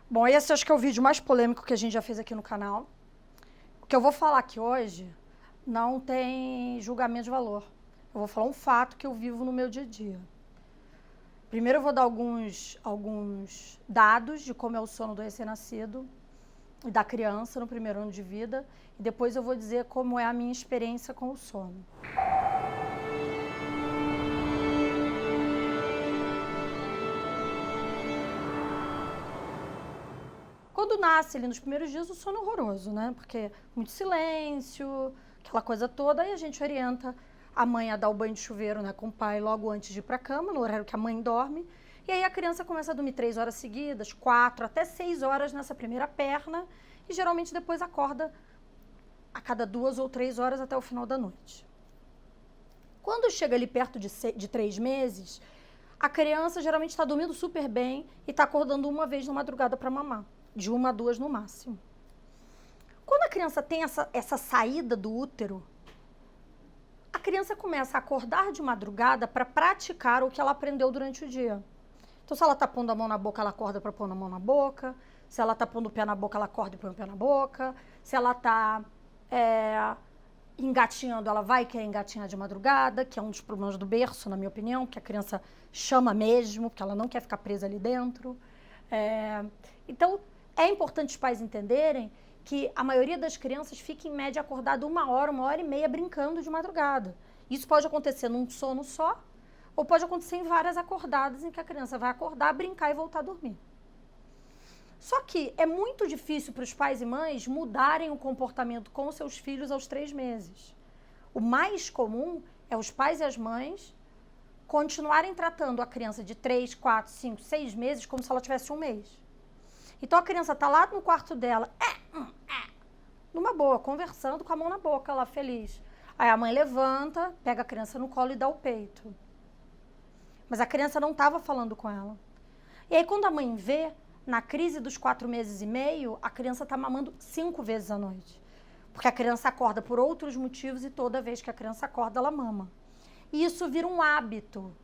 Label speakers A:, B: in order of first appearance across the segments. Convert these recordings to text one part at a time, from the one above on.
A: Bom, esse acho que é o vídeo mais polêmico que a gente já fez aqui no canal. O que eu vou falar aqui hoje não tem julgamento de valor. Eu vou falar um fato que eu vivo no meu dia a dia. Primeiro eu vou dar alguns dados de como é o sono do recém-nascido e da criança no primeiro ano de vida. E depois eu vou dizer como é a minha experiência com o sono. Quando nasce ali nos primeiros dias, o sono é horroroso, né? Porque muito silêncio, aquela coisa toda, aí a gente orienta a mãe a dar o banho de chuveiro, né, com o pai logo antes de ir para a cama, no horário que a mãe dorme. E aí a criança começa a dormir 3 horas seguidas, 4 até 6 horas nessa primeira perna, e geralmente depois acorda a cada 2 ou 3 horas até o final da noite. Quando chega ali perto de 3 meses, a criança geralmente está dormindo super bem e está acordando uma vez na madrugada para mamar. De 1 a 2 no máximo. Quando a criança tem essa saída do útero, a criança começa a acordar de madrugada para praticar o que ela aprendeu durante o dia. Então, se ela está pondo a mão na boca, ela acorda para pôr a mão na boca. Se ela está pondo o pé na boca, ela acorda e põe o pé na boca. Se ela está engatinhando, ela vai querer engatinhar de madrugada, que é um dos problemas do berço, na minha opinião, que a criança chama mesmo, porque ela não quer ficar presa ali dentro. Então, é importante os pais entenderem que a maioria das crianças fica, em média, acordada 1 hora e meia brincando de madrugada. Isso pode acontecer num sono só, ou pode acontecer em várias acordadas em que a criança vai acordar, brincar e voltar a dormir. Só que é muito difícil para os pais e mães mudarem o comportamento com os seus filhos aos 3 meses. O mais comum é os pais e as mães continuarem tratando a criança de 3, 4, 5, 6 meses como se ela tivesse 1 mês. Então a criança está lá no quarto dela, numa boa, conversando com a mão na boca, lá feliz. Aí a mãe levanta, pega a criança no colo e dá o peito. Mas a criança não estava falando com ela. E aí quando a mãe vê, na crise dos 4 meses e meio, a criança está mamando 5 vezes à noite. Porque a criança acorda por outros motivos e toda vez que a criança acorda, ela mama. E isso vira um hábito.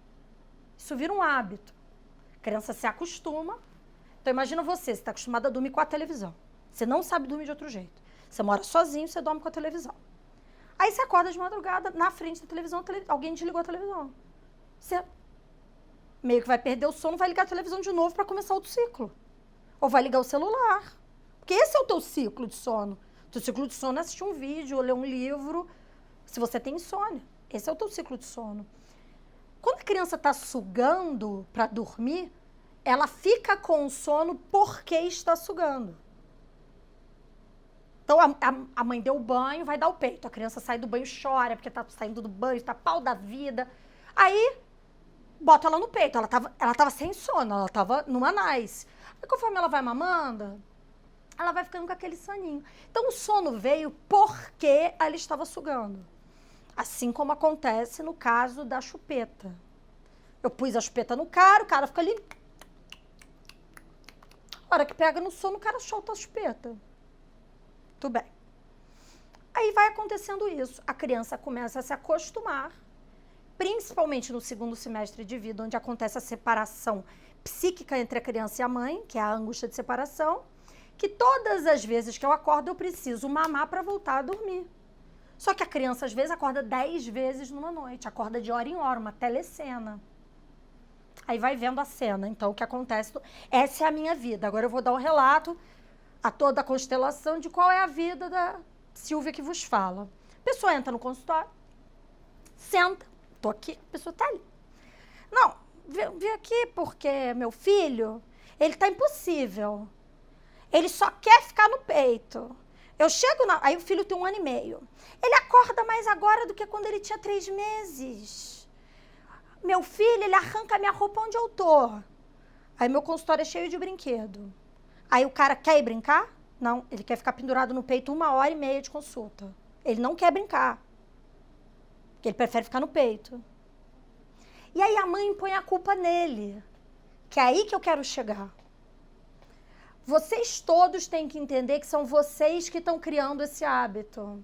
A: Isso vira um hábito. A criança se acostuma. Então, imagina você está acostumado a dormir com a televisão. Você não sabe dormir de outro jeito. Você mora sozinho, você dorme com a televisão. Aí você acorda de madrugada, na frente da televisão, alguém desligou a televisão. Você meio que vai perder o sono, vai ligar a televisão de novo para começar outro ciclo. Ou vai ligar o celular. Porque esse é o teu ciclo de sono. O teu ciclo de sono é assistir um vídeo, ou ler um livro, se você tem insônia. Esse é o teu ciclo de sono. Quando a criança está sugando para dormir, ela fica com sono porque está sugando. Então, a mãe deu o banho, vai dar o peito. A criança sai do banho, chora, porque está saindo do banho, está pau da vida. Aí, bota ela no peito. Ela tava sem sono, ela estava numa nice. Aí, conforme ela vai mamando, ela vai ficando com aquele soninho. Então, o sono veio porque ela estava sugando. Assim como acontece no caso da chupeta. Eu pus a chupeta no cara, o cara fica ali. A hora que pega no sono, o cara solta a chupeta. Tudo bem. Aí vai acontecendo isso. A criança começa a se acostumar, principalmente no segundo semestre de vida, onde acontece a separação psíquica entre a criança e a mãe, que é a angústia de separação, que todas as vezes que eu acordo, eu preciso mamar para voltar a dormir. Só que a criança, às vezes, acorda 10 vezes numa noite. Acorda de hora em hora, uma telecena. Aí vai vendo a cena. Então, o que acontece... Essa é a minha vida. Agora eu vou dar um relato a toda a constelação de qual é a vida da Silvia que vos fala. A pessoa entra no consultório, senta, tô aqui, a pessoa tá ali. Não, vim aqui porque meu filho, ele tá impossível. Ele só quer ficar no peito. Eu chego aí o filho tem 1 ano e meio. Ele acorda mais agora do que quando ele tinha 3 meses. Meu filho, ele arranca a minha roupa onde eu tô. Aí meu consultório é cheio de brinquedo. Aí o cara quer ir brincar? Não, ele quer ficar pendurado no peito 1 hora e meia de consulta. Ele não quer brincar. Porque ele prefere ficar no peito. E aí a mãe põe a culpa nele. Que é aí que eu quero chegar. Vocês todos têm que entender que são vocês que estão criando esse hábito.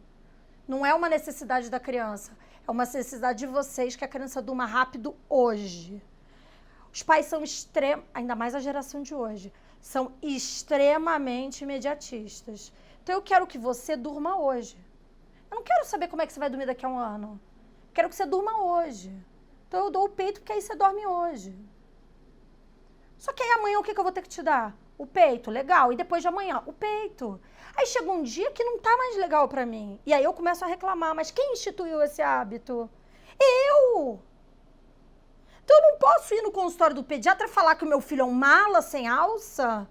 A: Não é uma necessidade da criança. É uma necessidade de vocês que a criança durma rápido hoje. Os pais são extremos, ainda mais a geração de hoje, são extremamente imediatistas. Então, eu quero que você durma hoje. Eu não quero saber como é que você vai dormir daqui a um ano. Quero que você durma hoje. Então, eu dou o peito porque aí você dorme hoje. Só que aí amanhã o que eu vou ter que te dar? O peito, legal. E depois de amanhã, o peito. Aí chega um dia que não tá mais legal pra mim. E aí eu começo a reclamar. Mas quem instituiu esse hábito? Eu! Então eu não posso ir no consultório do pediatra e falar que o meu filho é um mala sem alça?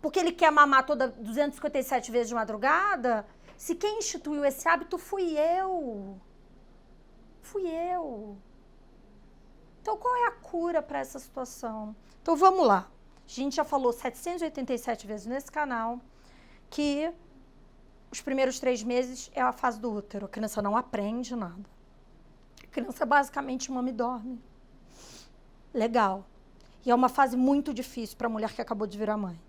A: Porque ele quer mamar toda 257 vezes de madrugada? Se quem instituiu esse hábito fui eu. Fui eu. Então qual é a cura para essa situação? Então vamos lá. A gente já falou 787 vezes nesse canal que os primeiros 3 meses é a fase do útero. A criança não aprende nada. A criança basicamente mama e dorme. Legal. E é uma fase muito difícil para a mulher que acabou de virar mãe.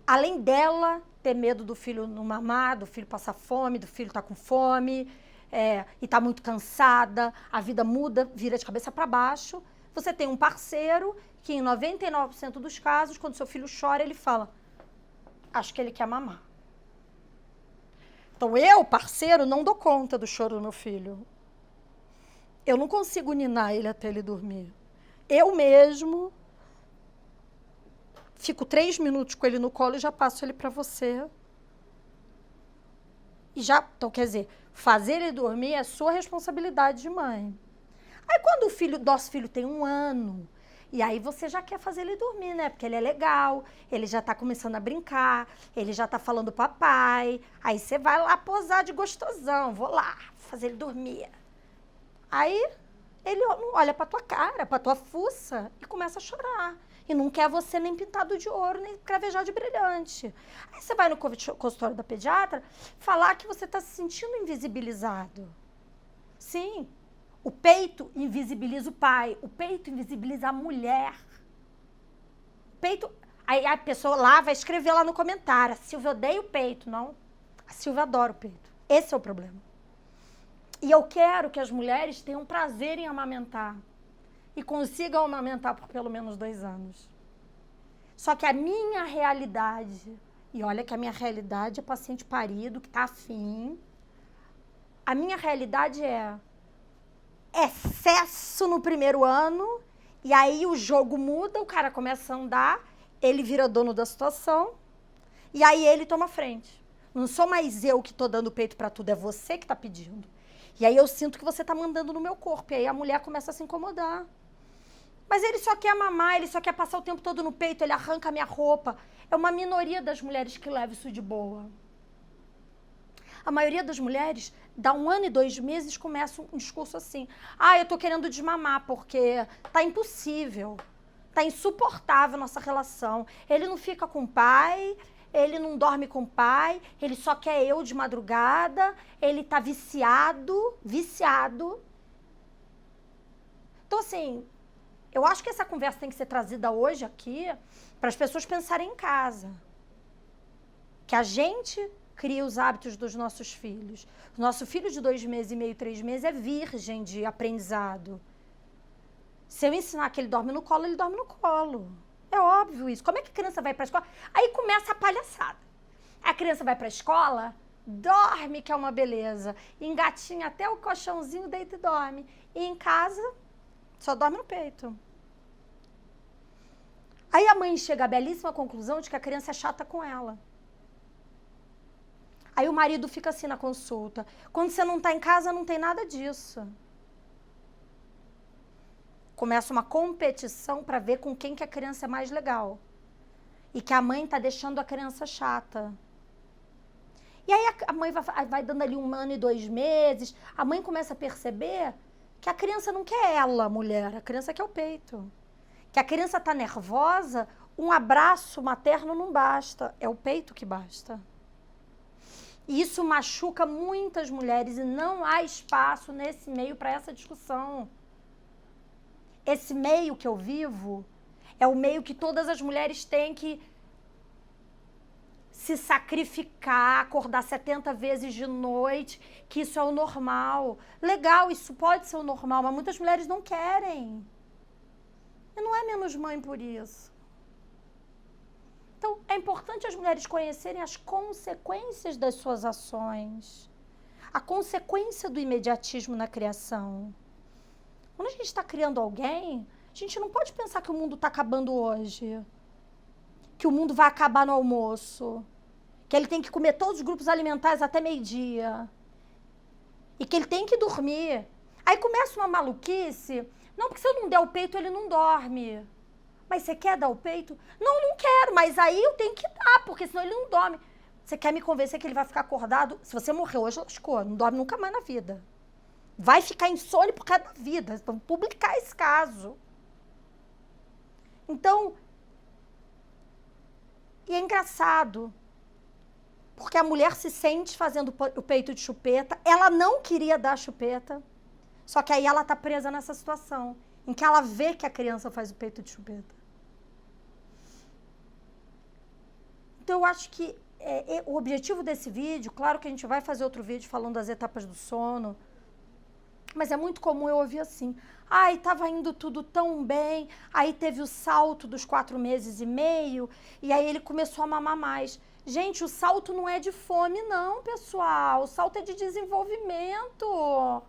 A: Além dela ter medo do filho não mamar, do filho passar fome, do filho estar com fome, e estar muito cansada, a vida muda, vira de cabeça para baixo. Você tem um parceiro que em 99% dos casos, quando seu filho chora, ele fala, acho que ele quer mamar. Então eu, parceiro, não dou conta do choro do meu filho. Eu não consigo ninar ele até ele dormir. Eu mesmo fico 3 minutos com ele no colo e já passo ele para você. Então, quer dizer, fazer ele dormir é sua responsabilidade de mãe. Aí quando nosso filho tem 1 ano, e aí você já quer fazer ele dormir, né? Porque ele é legal, ele já tá começando a brincar, ele já tá falando papai. Aí você vai lá posar de gostosão, vou lá fazer ele dormir. Aí ele olha pra tua cara, pra tua fuça e começa a chorar. E não quer você nem pintado de ouro, nem cravejado de brilhante. Aí você vai no consultório da pediatra falar que você está se sentindo invisibilizado. Sim, o peito invisibiliza o pai, o peito invisibiliza a mulher. Aí a pessoa lá vai escrever lá no comentário, a Silvia odeia o peito. Não, a Silvia adora o peito. Esse é o problema. E eu quero que as mulheres tenham prazer em amamentar. E consigam amamentar por pelo menos 2 anos. Só que a minha realidade, e olha que a minha realidade é paciente parido, que tá afim, a minha realidade é excesso no primeiro ano, e aí o jogo muda, o cara começa a andar, ele vira dono da situação, e aí ele toma frente. Não sou mais eu que tô dando peito pra tudo, é você que tá pedindo. E aí eu sinto que você tá mandando no meu corpo, e aí a mulher começa a se incomodar. Mas ele só quer mamar, ele só quer passar o tempo todo no peito, ele arranca a minha roupa. É uma minoria das mulheres que leva isso de boa. A maioria das mulheres, dá 1 ano e 2 meses, começa um discurso assim. Eu tô querendo desmamar porque tá impossível, tá insuportável a nossa relação. Ele não fica com o pai, ele não dorme com o pai, ele só quer eu de madrugada, ele tá viciado. Então, assim, eu acho que essa conversa tem que ser trazida hoje aqui para as pessoas pensarem em casa. Que a gente cria os hábitos dos nossos filhos. O nosso filho de 2 meses e meio, 3 meses é virgem de aprendizado. Se eu ensinar que ele dorme no colo, ele dorme no colo. É óbvio isso. Como é que a criança vai para a escola? Aí começa a palhaçada. A criança vai para a escola, dorme, que é uma beleza. Engatinha até o colchãozinho, deita e dorme. E em casa, só dorme no peito. Aí a mãe chega à belíssima conclusão de que a criança é chata com ela. Aí o marido fica assim na consulta. Quando você não está em casa, não tem nada disso. Começa uma competição para ver com quem que a criança é mais legal. E que a mãe está deixando a criança chata. E aí a mãe vai dando ali 1 ano e 2 meses. A mãe começa a perceber que a criança não quer ela, mulher. A criança quer o peito. Que a criança está nervosa, um abraço materno não basta, é o peito que basta. E isso machuca muitas mulheres e não há espaço nesse meio para essa discussão. Esse meio que eu vivo é o meio que todas as mulheres têm que se sacrificar, acordar 70 vezes de noite, que isso é o normal. Legal, isso pode ser o normal, mas muitas mulheres não querem. E não é menos mãe por isso. importante as mulheres conhecerem as consequências das suas ações, a consequência do imediatismo na criação. Quando a gente está criando alguém, a gente não pode pensar que o mundo está acabando hoje, que o mundo vai acabar no almoço, que ele tem que comer todos os grupos alimentares até meio-dia e que ele tem que dormir. Aí começa uma maluquice. Não, porque se eu não der o peito, ele não dorme. Mas você quer dar o peito? Não, não quero, mas aí eu tenho que dar, porque senão ele não dorme. Você quer me convencer que ele vai ficar acordado? Se você morrer hoje, lascou, não dorme nunca mais na vida. Vai ficar insônia por causa da vida. Vamos publicar esse caso. Então, e é engraçado, porque a mulher se sente fazendo o peito de chupeta, ela não queria dar a chupeta, só que aí ela tá presa nessa situação, em que ela vê que a criança faz o peito de chupeta. Então, eu acho que o objetivo desse vídeo, claro que a gente vai fazer outro vídeo falando das etapas do sono, mas é muito comum eu ouvir assim, ai, tava indo tudo tão bem, aí teve o salto dos 4 meses e meio, e aí ele começou a mamar mais. Gente, o salto não é de fome não, pessoal, o salto é de desenvolvimento. O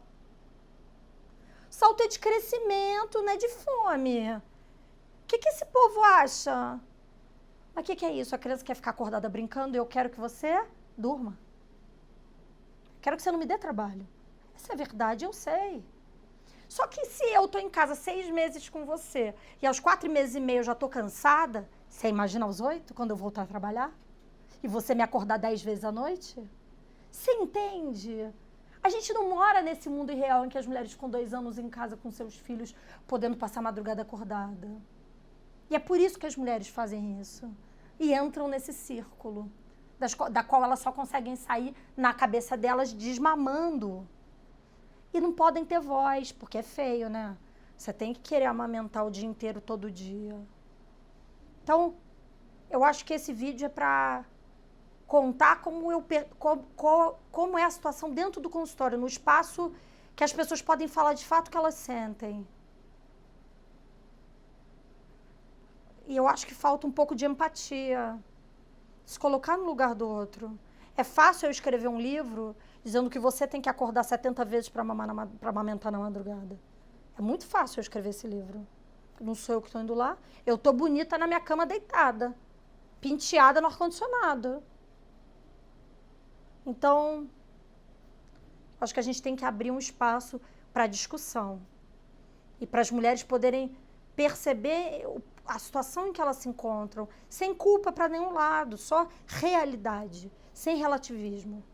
A: salto é de crescimento, não é de fome. O que esse povo acha? Mas o que é isso? A criança quer ficar acordada brincando e eu quero que você durma. Quero que você não me dê trabalho. Essa é a verdade, eu sei. Só que se eu tô em casa 6 meses com você e aos 4 meses e meio eu já tô cansada, você imagina aos 8, quando eu voltar a trabalhar? E você me acordar 10 vezes à noite? Você entende? A gente não mora nesse mundo irreal em que as mulheres ficam 2 anos em casa com seus filhos, podendo passar a madrugada acordada. E é por isso que as mulheres fazem isso. E entram nesse círculo, da qual elas só conseguem sair na cabeça delas desmamando. E não podem ter voz, porque é feio, né? Você tem que querer amamentar o dia inteiro, todo dia. Então, eu acho que esse vídeo é para contar como é a situação dentro do consultório, no espaço que as pessoas podem falar de fato o que elas sentem. E eu acho que falta um pouco de empatia, se colocar no lugar do outro. É fácil eu escrever um livro dizendo que você tem que acordar 70 vezes para amamentar na madrugada. É muito fácil eu escrever esse livro. Não sou eu que estou indo lá. Eu estou bonita na minha cama deitada, penteada no ar-condicionado. Então, acho que a gente tem que abrir um espaço para discussão. E para as mulheres poderem perceber a situação em que elas se encontram, sem culpa para nenhum lado, só realidade, sem relativismo.